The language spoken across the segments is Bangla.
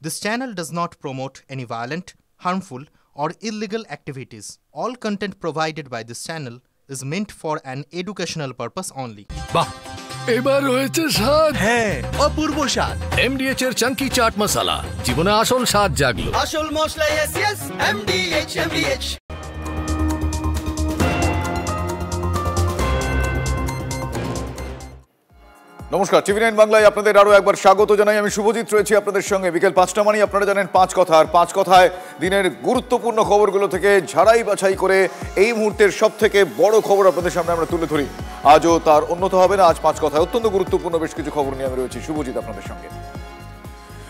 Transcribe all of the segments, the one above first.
This channel does not promote any violent, harmful, or illegal activities. All content provided by this channel is meant for an educational purpose only. বাহ এবার হয়েছে স্বাদ। হ্যাঁ, অপূর্ব স্বাদ। এমডিএচ এর চাঙ্কি চাট মশলা জীবনে আসল স্বাদ জাগলো। আসল মশলা এসএস এমডিএচ। নমস্কার, টিভি9 বাংলায় আপনাদের আরও একবার স্বাগত জানাই। আমি শুভজিৎ রয়েছি আপনাদের সঙ্গে। বিকেল ৫টা মানে আপনারা জানেন পাঁচ কথা, আর পাঁচ কথায় দিনের গুরুত্বপূর্ণ খবরগুলো থেকে ঝাড়াই বাছাই করে এই মুহূর্তের সব থেকে বড় খবর আপনাদের সামনে আমরা তুলে ধরি। আজও তার অন্যথা হবে না। আজ পাঁচ কথায় অত্যন্ত গুরুত্বপূর্ণ বেশ কিছু খবর নিয়ে আমি রয়েছি শুভজিৎ আপনাদের সঙ্গে।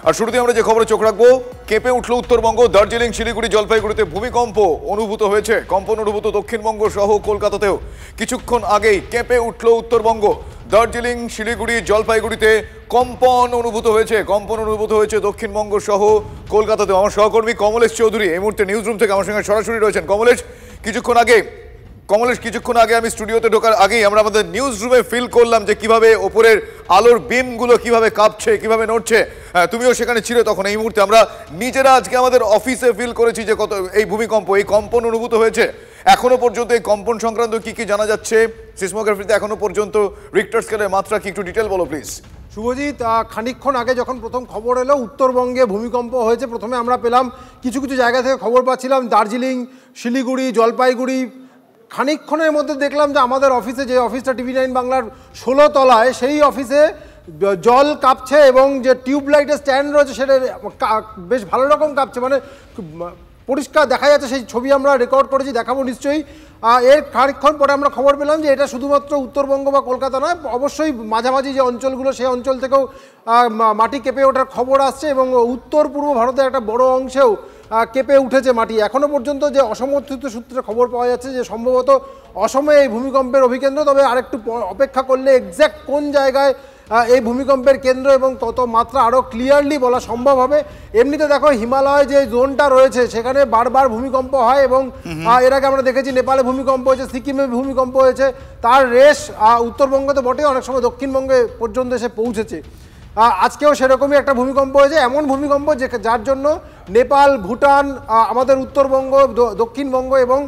আর শুরুতে আমরা যে খবরে চোখ রাখবো, কেঁপে উঠল উত্তরবঙ্গ। দার্জিলিং, শিলিগুড়ি, জলপাইগুড়িতে ভূমিকম্প অনুভূত হয়েছে। কম্পন অনুভূত দক্ষিণবঙ্গ সহ কলকাতাতেও। কিছুক্ষণ আগেই কেঁপে উঠল উত্তরবঙ্গ। দার্জিলিং, শিলিগুড়ি, জলপাইগুড়িতে কম্পন অনুভূত হয়েছে। কম্পন অনুভূত হয়েছে দক্ষিণবঙ্গ সহ কলকাতাতেও। আমার সহকর্মী কমলেশ চৌধুরী এই মুহূর্তে নিউজ রুম থেকে আমার সঙ্গে সরাসরি রয়েছেন। কমলেশ, কিছুক্ষণ আগে আমি স্টুডিওতে ঢোকার আগেই আমরা আমাদের নিউজ রুমে ফিল করলাম যে কিভাবে ওপরের আলোর বিমগুলো কিভাবে কাঁপছে, কিভাবে নড়ছে। তুমিও সেখানে ছিলে তখন। এই মুহূর্তে আমরা নিজেরা আজকে আমাদের অফিসে ফিল করেছি যে কত এই ভূমিকম্প, এই কম্পন অনুভূত হয়েছে। এখনো পর্যন্ত এই কম্পন সংক্রান্ত কি কি জানা যাচ্ছে, সিসমোগ্রাফিতে এখনো পর্যন্ত রিক্টার স্কেলের মাত্রা কি, একটু ডিটেল বলো প্লিজ। শুভজিৎ, খানিকক্ষণ আগে যখন প্রথম খবর এলো উত্তরবঙ্গে ভূমিকম্প হয়েছে, প্রথমে আমরা পেলাম কিছু কিছু জায়গা থেকে খবর পাচ্ছিলাম দার্জিলিং, শিলিগুড়ি, জলপাইগুড়ি। খানিকক্ষণের মধ্যে দেখলাম যে আমাদের অফিসে, যে অফিসটা টিভি9 বাংলার 16 তলায়, সেই অফিসে জল কাঁপছে এবং যে টিউবলাইটের স্ট্যান্ড রয়েছে সেটা বেশ ভালো রকম কাঁপছে, মানে পরিষ্কার দেখা যাচ্ছে। সেই ছবি আমরা রেকর্ড করেছি, দেখাবো নিশ্চয়ই। এর খানিকক্ষণ পরে আমরা খবর পেলাম যে এটা শুধুমাত্র উত্তরবঙ্গ বা কলকাতা নয়, অবশ্যই মাঝামাঝি যে অঞ্চলগুলো সেই অঞ্চল থেকেও মাটি কেঁপে ওঠার খবর আসছে এবং উত্তর পূর্ব ভারতের একটা বড় অংশেও কেঁপে উঠেছে মাটি। এখনও পর্যন্ত যে অসমর্থিত সূত্রে খবর পাওয়া যাচ্ছে যে সম্ভবত অসমে এই ভূমিকম্পের অভিকেন্দ্র, তবে আরেকটু অপেক্ষা করলে এক্স্যাক্ট কোন জায়গায় এই ভূমিকম্পের কেন্দ্র এবং তত মাত্রা আরও ক্লিয়ারলি বলা সম্ভব হবে। এমনিতে দেখো হিমালয় যে জোনটা রয়েছে সেখানে বারবার ভূমিকম্প হয় এবং এর আগে আমরা দেখেছি নেপালে ভূমিকম্প হয়েছে, সিকিমে ভূমিকম্প হয়েছে। তার রেশ উত্তরবঙ্গে তো বটে, অনেক সময় দক্ষিণবঙ্গে পর্যন্ত এসে পৌঁছেছে। আজকেও সেরকমই একটা ভূমিকম্প হয়েছে, এমন ভূমিকম্প যার জন্য নেপাল, ভুটান, আমাদের উত্তরবঙ্গ, দক্ষিণবঙ্গ এবং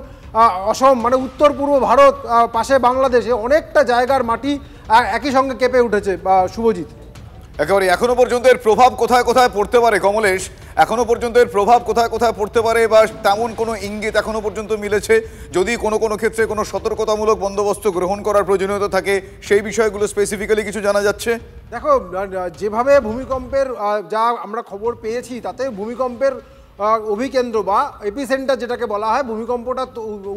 অসম, মানে উত্তর পূর্ব ভারত, পাশে বাংলাদেশে অনেকটা জায়গার মাটি একই সঙ্গে কেঁপে উঠেছে। শুভজিৎ, একেবারে এখনো পর্যন্ত এর প্রভাব কোথায় কোথায় পড়তে পারে কমলেশ? এখনো পর্যন্ত এর প্রভাব কোথায় কোথায় পড়তে পারে বা তেমন কোনো ইঙ্গিত এখনো পর্যন্ত মিলেছে? যদি কোনো কোনো ক্ষেত্রে কোনো সতর্কতামূলক বন্দোবস্ত গ্রহণ করার প্রয়োজনীয়তা থাকে, সেই বিষয়গুলো স্পেসিফিক্যালি কিছু জানা যাচ্ছে? দেখো, যেভাবে ভূমিকম্পের যা আমরা খবর পেয়েছি তাতে ভূমিকম্পের অভিকেন্দ্র বা এপিসেন্টার যেটাকে বলা হয়, ভূমিকম্পটা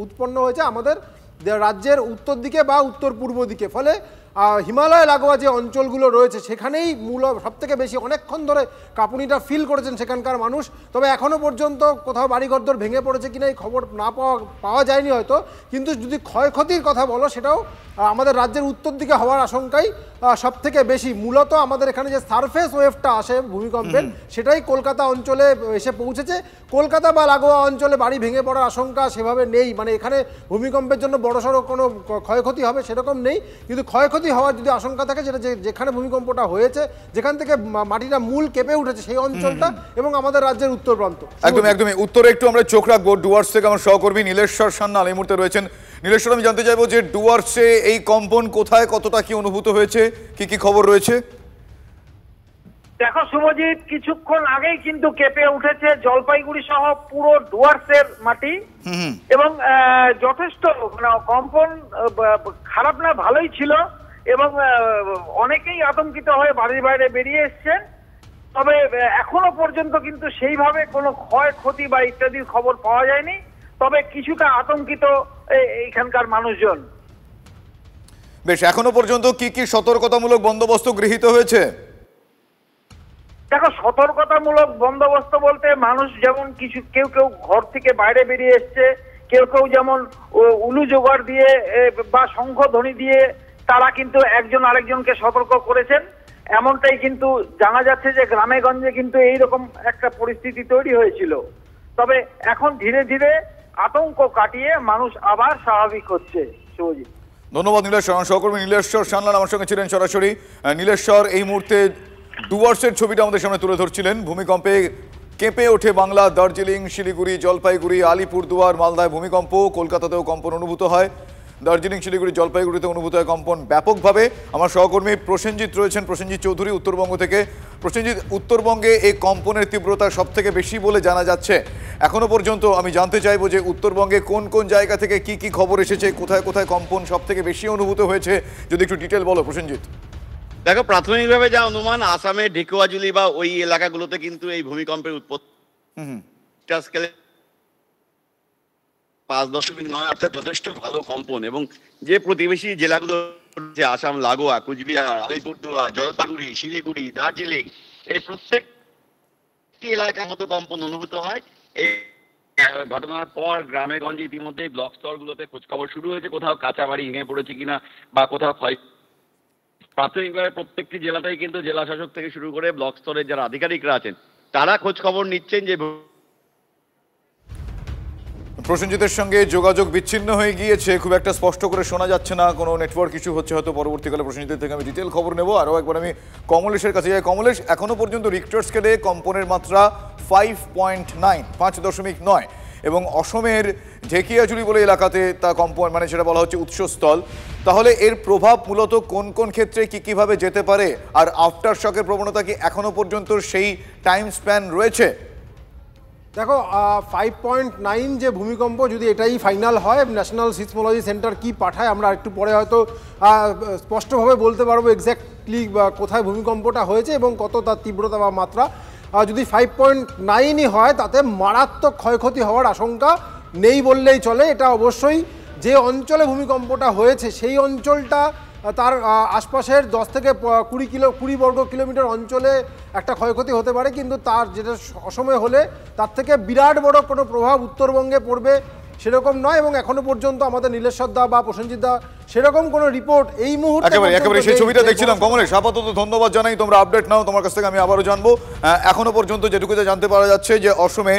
উৎপন্ন হয়েছে আমাদের রাজ্যের উত্তর দিকে বা উত্তর পূর্ব দিকে। ফলে হিমালয় লাগোয়া যে অঞ্চলগুলো রয়েছে সেখানেই মূল সবথেকে বেশি অনেকক্ষণ ধরে কাঁপুনিটা ফিল করেছেন সেখানকার মানুষ। তবে এখনও পর্যন্ত কোথাও বাড়িঘরদর ভেঙে পড়েছে কিনা এই খবর না পাওয়া যায়নি হয়তো, কিন্তু যদি ক্ষয়ক্ষতির কথা বলো সেটাও আমাদের রাজ্যের উত্তর দিকে হওয়ার আশঙ্কাই সবথেকে বেশি। মূলত আমাদের এখানে যে সারফেস ওয়েভটা আসে ভূমিকম্পের, সেটাই কলকাতা অঞ্চলে এসে পৌঁছেছে। কলকাতা বা লাগোয়া অঞ্চলে বাড়ি ভেঙে পড়ার আশঙ্কা সেভাবে নেই, মানে এখানে ভূমিকম্পের জন্য বড়সড় কোনো ক্ষয়ক্ষতি হবে সেরকম নেই। কিন্তু ক্ষয়ক্ষতি হওয়ার যদি আশঙ্কা থাকে, যেটা যেখানে ভূমিকম্পটা হয়েছে, যেখান থেকে মাটিটা মূল কেঁপে উঠেছে সেই অঞ্চলটা এবং আমাদের রাজ্যের উত্তর প্রান্ত। একদমই উত্তরে একটু আমরা চোখ রাখবো। ডুয়ার্স থেকে আমার সহকর্মী নীলেশ্বর সান্যাল এই মুহূর্তে রয়েছেন। নীলেশ্বর, আমি জানতে চাইবো যে ডুয়ার্সে এই কম্পন কোথায় কতটা কি অনুভূত হয়েছে, কি কি খবর রয়েছে? দেখো শুভজিৎ, কিছুক্ষণ আগেই কিন্তু কেঁপে উঠেছে জলপাইগুড়ি সহ পুরো ডুয়ার্সের মাটি এবং যথেষ্ট কম্পন খারাপ না, ভালোই ছিল এবং অনেকেই আতঙ্কিত হয়ে বাড়ির বাইরে বেরিয়ে এসছেন। তবে এখনো পর্যন্ত কিন্তু সেইভাবে কোনো ক্ষয়ক্ষতি বা ইত্যাদির খবর পাওয়া যায়নি, তবে কিছুটা আতঙ্কিত এইখানকার মানুষজন। বেশ, এখনো পর্যন্ত কি কি সতর্কতামূলক বন্দোবস্ত গৃহীত হয়েছে? দেখো, সতর্কতামূলক বন্দোবস্ত বলতে মানুষ যেমন কেউ ঘর থেকে বাইরে বেরিয়ে এসছে, কেউ যেমন উলু জোগাড় দিয়ে বা শঙ্খধ্বনি দিয়ে তারা কিন্তু একজন আরেকজনকে সতর্ক করেছেন। এমনটাই কিন্তু জানা যাচ্ছে যে গ্রামে গঞ্জে কিন্তু এইরকম একটা পরিস্থিতি তৈরি হয়েছিল। তবে এখন ধীরে ধীরে আতঙ্ক কাটিয়ে মানুষ আবার স্বাভাবিক হচ্ছে। শুভজিৎ, ধন্যবাদ নীলেশ্বর। সহকর্মী নীলেশ্বর সান্যাল আমার সঙ্গে ছিলেন সরাসরি। নীলেশ্বর, এই মুহূর্তে ডুয়ার্সের ছবিটা আমাদের সামনে তুলে ধরছিলেন। ভূমিকম্পে কেঁপে ওঠে বাংলা, দার্জিলিং, শিলিগুড়ি, জলপাইগুড়ি, আলিপুরদুয়ার, মালদায় ভূমিকম্প, কলকাতাতেও কম্পন অনুভূত হয়। দার্জিলিং, শিলিগুড়ি, জলপাইগুড়িতে অনুভূত হয় কম্পন ব্যাপকভাবে। আমার সহকর্মী প্রসেনজিৎ রয়েছেন, প্রসেনজিৎ চৌধুরী উত্তরবঙ্গ থেকে। প্রসেনজিৎ, উত্তরবঙ্গে এই কম্পনের তীব্রতা সব থেকে বেশি বলে জানা যাচ্ছে। এখনো পর্যন্ত আমি জানতে চাইবো যে উত্তরবঙ্গে কোন কোন জায়গা থেকে কি কি খবর এসেছে, কোথায় কোথায় কম্পন সব থেকে বেশি অনুভূত হয়েছে, যদি একটু ডিটেল বলো প্রসেনজিৎ। দেখো, প্রাথমিকভাবে যা অনুমান, আসামের ঢেকুয়াজুলি বা ওই এলাকাগুলোতে কিন্তু এই ভূমিকম্পের উৎপত্তি 5.9 অর্থাৎ যথেষ্ট ভালো কম্পন। এবং যে প্রতিবেশী জেলাগুলো যে আসাম লাগোয়া, কুচবিহার, আলিপুরদুয়ার, জলপাইগুড়ি, শিলিগুড়ি, দার্জিলিং, এই প্রত্যেকটি এলাকার মতো কম্পন অনুভূত হয়। এই ঘটনার পর গ্রামে গঞ্জে ইতিমধ্যে ব্লক স্তরগুলোতে খোঁজখবর শুরু হয়েছে, কোথাও কাঁচা বাড়ি ভেঙে পড়েছে কিনা বা কোথাও ক্ষয়। প্রাথমিকভাবে প্রত্যেকটি জেলাতেই কিন্তু জেলা শাসক থেকে শুরু করে ব্লক স্তরের যারা আধিকারিকরা আছেন তারা খোঁজ খবর নিচ্ছেন যে। প্রসেনজিতের সঙ্গে যোগাযোগ বিচ্ছিন্ন হয়ে গিয়েছে, খুব একটা স্পষ্ট করে শোনা যাচ্ছে না, কোনো নেটওয়ার্ক ইস্যু হচ্ছে হয়তো। পরবর্তীকালে প্রসেনজিতের থেকে আমি ডিটেল খবর নেব। আরও একবার আমি কমলেশের কাছে যাই। কমলেশ, এখনো পর্যন্ত রিক্টার স্কেলে কম্পনের মাত্রা 5.9, 5.9, এবং অসমের ঢেকিয়াজুলি বলে এলাকাতে তা কম্পন, মানে সেটা বলা হচ্ছে উৎসস্থল। তাহলে এর প্রভাব মূলত কোন কোন ক্ষেত্রে কিভাবে যেতে পারে, আর আফটার শকের প্রবণতা কি এখনো পর্যন্ত সেই টাইম স্প্যান রয়েছে? দেখো, 5.9 যে ভূমিকম্প, যদি এটাই ফাইনাল হয়, ন্যাশনাল সিসমোলজি সেন্টার কি পাঠায় আমরা একটু পরে হয়তো স্পষ্টভাবে বলতে পারবো এক্স্যাক্টলি কোথায় ভূমিকম্পটা হয়েছে এবং কত তার তীব্রতা বা মাত্রা। যদি 5.9ই হয় তাতে মারাত্মক ক্ষয়ক্ষতি হওয়ার আশঙ্কা নেই বললেই চলে। এটা অবশ্যই যে অঞ্চলে ভূমিকম্পটা হয়েছে সেই অঞ্চলটা, তার আশপাশের 10 থেকে 20 বর্গ কিলোমিটার অঞ্চলে একটা ক্ষয়ক্ষতি হতে পারে, কিন্তু তার যেটা অসময়ে হলে তার থেকে বিরাট বড় কোনো প্রভাব উত্তরবঙ্গে পড়বে সেরকম নয়। এবং এখনো পর্যন্ত আমাদের নীলেশ্বর দা বা প্রসেনজিৎ দা সেরকম কোনো রিপোর্ট এই মুহূর্তে একেবারে সেই ছবিটা দেখছিলাম। কমলেশ, আপাতত ধন্যবাদ জানাই, তোমরা আপডেট নাও, তোমার কাছ থেকে আমি আবারও জানবো। এখনো পর্যন্ত যেটুকু জানতে পারা যাচ্ছে যে অসমে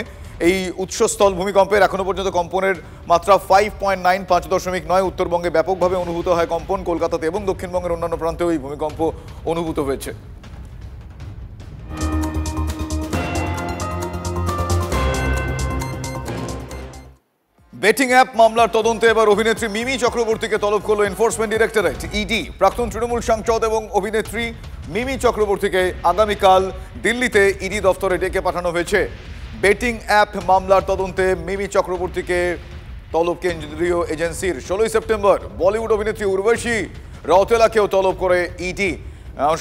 এই উৎসস্থল ভূমিকম্পের এখনো পর্যন্ত কম্পনের মাত্রা 5.9, 5.9। উত্তরবঙ্গে ব্যাপকভাবে অনুভূত হয় কম্পন, কলকাতাতে এবং দক্ষিণবঙ্গের অন্যান্য প্রান্তেও এই ভূমিকম্প অনুভূত হয়েছে। বেটিং অ্যাপ মামলার তদন্তে এবার অভিনেত্রী মিমি চক্রবর্তীকে তলব করল এনফোর্সমেন্ট ডিরেক্টরেট, ইডি। প্রাক্তন তৃণমূল সাংসদ এবং অভিনেত্রী মিমি চক্রবর্তীকে আগামীকাল দিল্লিতে ইডি দফতরে ডেকে পাঠানো হয়েছে। বেটিং অ্যাপ মামলার তদন্তে মিমি চক্রবর্তীকে তলব কেন্দ্রীয় এজেন্সির। 16 সেপ্টেম্বর বলিউড অভিনেত্রী উর্বশী রাউতেলাকেও তলব করে ইডি।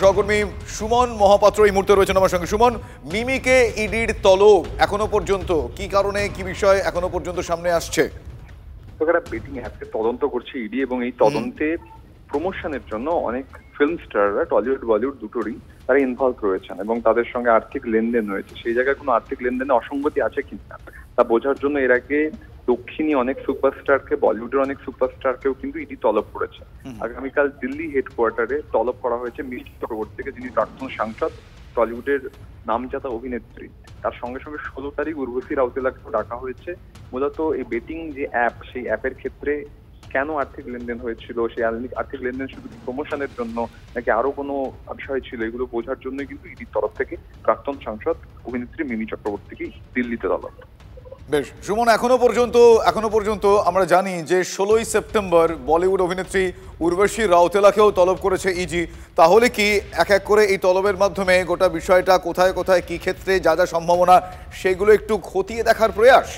সহকর্মী সুমন মহাপাত্র এই মুহূর্তে রয়েছেন আমার সঙ্গে। সুমন, মিমিকে ইডির তলব এখনো পর্যন্ত কি কারণে, কি বিষয় এখনো পর্যন্ত সামনে আসছে? বেটিং অ্যাপকে তদন্ত করছে ইডি, এবং এই তদন্তে প্রমোশনের জন্য অনেক ফিল্ম স্টাররা, টলিউড বলিউড দুটোরই, তারা ইনভলভ রয়েছেন এবং তাদের সঙ্গে আর্থিক লেনদেন রয়েছে। সেই জায়গায় কোনো আর্থিক লেনদেনে অসঙ্গতি আছে কিনা তা বোঝার জন্য এর আগে দক্ষিণী অনেক সুপারস্টারকে, বলিউডের অনেক সুপারস্টারকেও কিন্তু ইডি তলব করেছে। আগামীকাল দিল্লি হেডকোয়ার্টারে তলব করা হয়েছে মিমি চক্রবর্তীকে, যিনি প্রাক্তন সাংসদ, টলিউডের নামজাদা অভিনেত্রী। তার সঙ্গে সঙ্গে 16 তারিখ উর্বশী রাউতেলাকেও ডাকা হয়েছে। মূলত এই বেটিং যে অ্যাপ, সেই অ্যাপের ক্ষেত্রে কেন আর্থিক লেনদেন হয়েছিল, সেই আর্থিক লেনদেন শুধু প্রমোশনের জন্য নাকি আরো কোনো বিষয় ছিল, এগুলো বোঝার জন্য কিন্তু ইডির তরফ থেকে প্রাক্তন সাংসদ অভিনেত্রী মিমি চক্রবর্তীকে দিল্লিতে তলব। বেশ সুমন, এখনো পর্যন্ত আমরা জানি যে 16 সেপ্টেম্বর বলিউড অভিনেত্রী উর্বশী রাউতেলাকেও তলব করেছে ইডি। তাহলে কি এক এক করে এই তলবের মাধ্যমে গোটা বিষয়টা কোথায় কোথায় কি ক্ষেত্রে যা যা সম্ভাবনা সেগুলো একটু খতিয়ে দেখার প্রয়াস?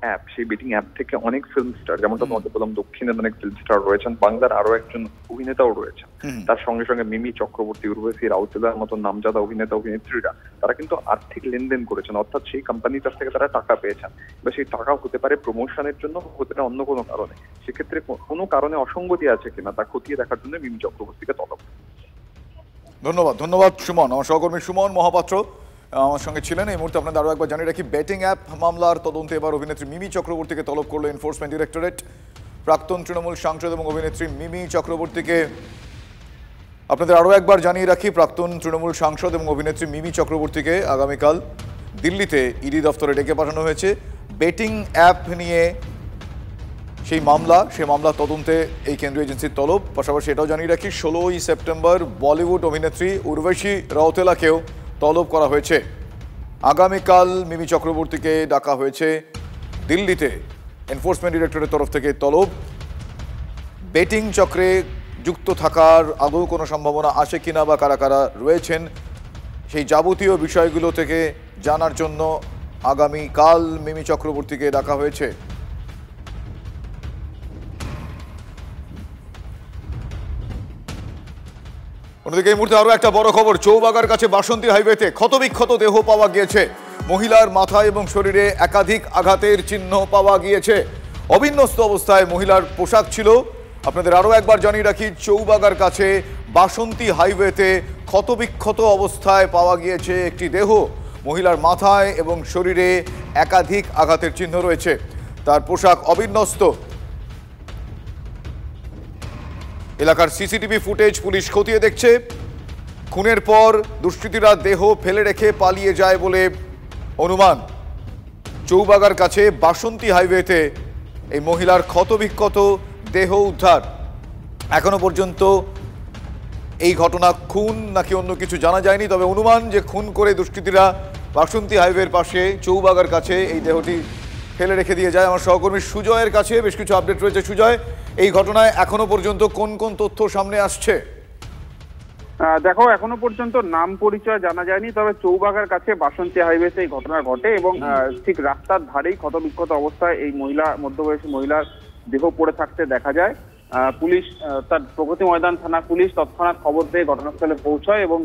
অ্যাপ, সেই বেটিং অ্যাপ থেকে অনেক ফিল্ম স্টার, যেমনটা তোমাদের বললাম দক্ষিণের অনেক ফিল্ম স্টার রয়েছেন, বাংলার আরো একজন অভিনেতাও রয়েছেন, তার সঙ্গে সঙ্গে মিমি চক্রবর্তী, উর্বশী রাউতেলার মতো নামজাদা অভিনেতা অভিনেত্রীরা, তারা কিন্তু আর্থিক লেনদেন করেছেন, অর্থাৎ সেই কোম্পানির কাছ থেকে তারা টাকা পেয়েছেন। এবার সেই টাকা হতে পারে প্রমোশনের জন্য, হতে পারে অন্য কোনো কারণে। সেক্ষেত্রে কোনো কারণে অসঙ্গতি আছে কিনা তা খতিয়ে দেখার জন্য মিমি চক্রবর্তীকে তলব। ধন্যবাদ সুমন। আমার সহকর্মী সুমন মহাপাত্র আমার সঙ্গে ছিলেন। এই মুহূর্তে আপনাদের আরও একবার জানিয়ে রাখি, বেটিং অ্যাপ মামলার তদন্তে এবার অভিনেত্রী মিমি চক্রবর্তীকে তলব করলো এনফোর্সমেন্ট ডিরেক্টরেট। প্রাক্তন তৃণমূল সাংসদ এবং অভিনেত্রী মিমি চক্রবর্তীকে আপনাদের আরও একবার জানিয়ে রাখি, প্রাক্তন তৃণমূল সাংসদ এবং অভিনেত্রী মিমি চক্রবর্তীকে আগামীকাল দিল্লিতে ইডি দফতরে ডেকে পাঠানো হয়েছে। বেটিং অ্যাপ নিয়ে সেই মামলা তদন্তে এই কেন্দ্রীয় এজেন্সির তলব। পাশাপাশি এটাও জানিয়ে রাখি 16ই সেপ্টেম্বর বলিউড অভিনেত্রী উর্বশী রৌতেলাকেও তলব করা হয়েছে। আগামীকাল মিমি চক্রবর্তীকে ডাকা হয়েছে দিল্লিতে এনফোর্সমেন্ট ডিরেক্টরের তরফ থেকে তলব। বেটিং চক্রে যুক্ত থাকার আদৌ কোনো সম্ভাবনা আছে কিনা বা কারা কারা রয়েছেন সেই যাবতীয় বিষয়গুলো থেকে জানার জন্য আগামীকাল মিমি চক্রবর্তীকে ডাকা হয়েছে। অন্যদিকে এই মুহূর্তে আরো একটা বড় খবর, চৌবাগার কাছে বাসন্তী হাইওয়েতে ক্ষতবিক্ষত দেহ পাওয়া গিয়েছে। মহিলার মাথায় এবং শরীরে একাধিক আঘাতের চিহ্ন পাওয়া গিয়েছে। অবিন্যস্ত অবস্থায় মহিলার পোশাক ছিল। আপনাদের আরো একবার জানিয়ে রাখি, চৌবাগার কাছে বাসন্তী হাইওয়েতে ক্ষতবিক্ষত অবস্থায় পাওয়া গিয়েছে একটি দেহ। মহিলার মাথায় এবং শরীরে একাধিক আঘাতের চিহ্ন রয়েছে, তার পোশাক অবিন্যস্ত। এলাকার সিসিটিভি ফুটেজ পুলিশ খতিয়ে দেখছে। খুনের পর দুষ্কৃতীরা দেহ ফেলে রেখে পালিয়ে যায় বলে অনুমান। চৌবাগার কাছে বাসন্তী হাইওয়েতে এই মহিলার ক্ষতবিক্ষত দেহ উদ্ধার। এখনো পর্যন্ত এই ঘটনা খুন নাকি অন্য কিছু জানা যায়নি, তবে অনুমান যে খুন করে দুষ্কৃতীরা বাসন্তী হাইওয়ের পাশে চৌবাগার কাছে এই দেহটি ফেলে রেখে দিয়ে যায়। আমার সহকর্মী সুজয়ের কাছে বেশ কিছু আপডেট রয়েছে। সুজয়, এই ঘটনায় এখনো পর্যন্ত কোন কোন তথ্য সামনে আসছে? দেখো, এখনো পর্যন্ত নাম পরিচয় জানা যায়নি, তবে চৌবাগার কাছে বাসন্তী হাইওয়েতে এই ঘটনা ঘটে এবং ঠিক রাস্তার ধারেই ক্ষতবিক্ষত অবস্থায় এই মধ্যবয়সী মহিলার দেহ পড়ে থাকতে দেখা যায়। পুলিশ, তার প্রগতি ময়দান থানা পুলিশ তৎক্ষণাৎ খবর পেয়ে ঘটনাস্থলে পৌঁছায় এবং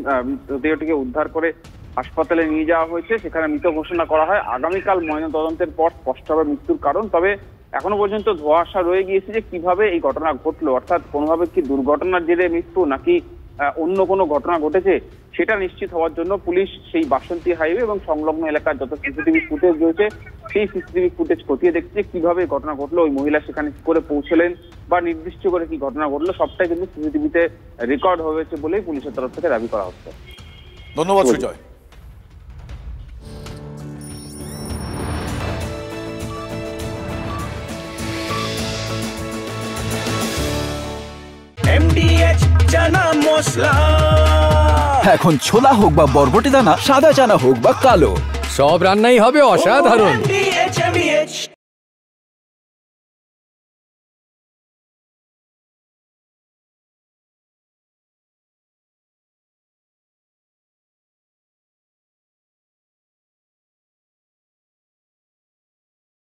দেহটিকে উদ্ধার করে হাসপাতালে নিয়ে যাওয়া হয়েছে। সেখানে মৃত ঘোষণা করা হয়। আগামীকাল ময়নাতদন্তের পর স্পষ্ট হবে মৃত্যুর কারণ। তবে এখনো পর্যন্ত ধোঁয়াশা রয়ে গিয়েছে যে কিভাবে এই ঘটনা ঘটলো, অর্থাৎ কোনোভাবে কি দুর্ঘটনার জেরে মৃত্যু নাকি অন্য কোনো ঘটনা ঘটেছে সেটা নিশ্চিত হওয়ার জন্য পুলিশ সেই বাসন্তী হাইওয়ে এবং সংলগ্ন এলাকার যত সিসিটিভি ফুটেজ রয়েছে সেই সিসিটিভি ফুটেজ খতিয়ে দেখছে কিভাবে ঘটনা ঘটলো, ওই মহিলা সেখানে কি করে পৌঁছলেন বা নির্দিষ্ট করে কি ঘটনা ঘটলো সবটাই কিন্তু সিসিটিভিতে রেকর্ড হয়েছে বলেই পুলিশের তরফ থেকে দাবি করা হচ্ছে। ধন্যবাদ সুজয়। MDH চানা মশলা। এখন ছোলা হোক বা বরবটি দানা, সাদা চানা হোক বা কালো, সব রান্নাই হবে অসাধারণ। MDH